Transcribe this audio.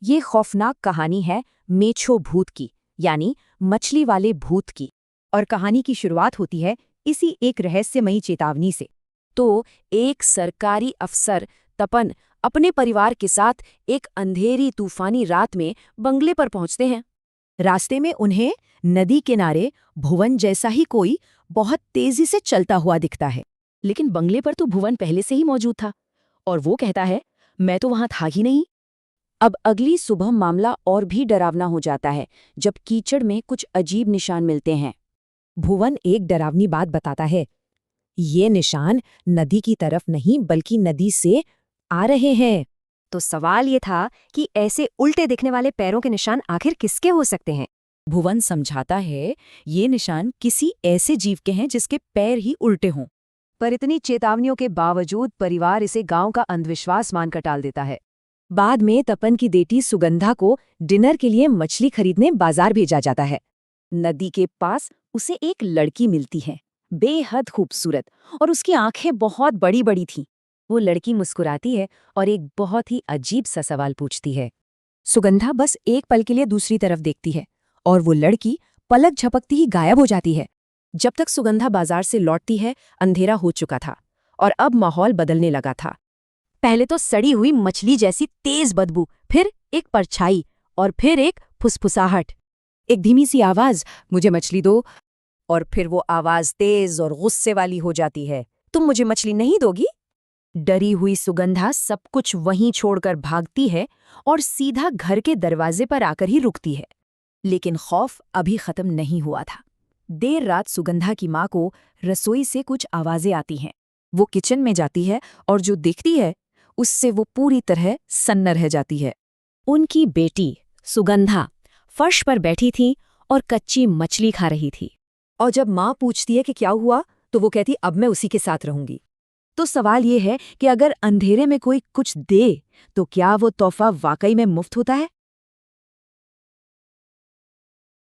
ये खौफनाक कहानी है मेछो भूत की, यानी मछली वाले भूत की। और कहानी की शुरुआत होती है इसी एक रहस्यमयी चेतावनी से। तो एक सरकारी अफसर तपन अपने परिवार के साथ एक अंधेरी तूफानी रात में बंगले पर पहुंचते हैं। रास्ते में उन्हें नदी किनारे भुवन जैसा ही कोई बहुत तेजी से चलता हुआ दिखता है। लेकिन बंगले पर तो भुवन पहले से ही मौजूद था और वो कहता है, मैं तो वहां था ही नहीं। अब अगली सुबह मामला और भी डरावना हो जाता है जब कीचड़ में कुछ अजीब निशान मिलते हैं। भुवन एक डरावनी बात बताता है, ये निशान नदी की तरफ नहीं बल्कि नदी से आ रहे हैं। तो सवाल ये था कि ऐसे उल्टे दिखने वाले पैरों के निशान आखिर किसके हो सकते हैं। भुवन समझाता है, ये निशान किसी ऐसे जीव के हैं जिसके पैर ही उल्टे हों। पर इतनी चेतावनियों के बावजूद परिवार इसे गांव का अंधविश्वास मानकर टाल देता है। बाद में तपन की बेटी सुगंधा को डिनर के लिए मछली खरीदने बाजार भेजा जाता है। नदी के पास उसे एक लड़की मिलती है, बेहद खूबसूरत, और उसकी आंखें बहुत बड़ी बड़ी थीं। वो लड़की मुस्कुराती है और एक बहुत ही अजीब सा सवाल पूछती है। सुगंधा बस एक पल के लिए दूसरी तरफ देखती है और वो लड़की पलक झपकती ही गायब हो जाती है। जब तक सुगंधा बाजार से लौटती है, अंधेरा हो चुका था और अब माहौल बदलने लगा था। पहले तो सड़ी हुई मछली जैसी तेज बदबू, फिर एक परछाई और फिर एक फुसफुसाहट। एक धीमी सी आवाज, मुझे मछली दो। और फिर वो आवाज तेज और गुस्से वाली हो जाती है, तुम मुझे मछली नहीं दोगी? डरी हुई सुगंधा सब कुछ वहीं छोड़कर भागती है और सीधा घर के दरवाजे पर आकर ही रुकती है। लेकिन खौफ अभी खत्म नहीं हुआ था। देर रात सुगंधा की माँ को रसोई से कुछ आवाजें आती हैं। वो किचन में जाती है और जो देखती है उससे वो पूरी तरह सन्न रह जाती है। उनकी बेटी सुगंधा फर्श पर बैठी थी और कच्ची मछली खा रही थी। और जब माँ पूछती है कि क्या हुआ, तो वो कहती, अब मैं उसी के साथ रहूंगी। तो सवाल ये है कि अगर अंधेरे में कोई कुछ दे तो क्या वो तोहफा वाकई में मुफ्त होता है?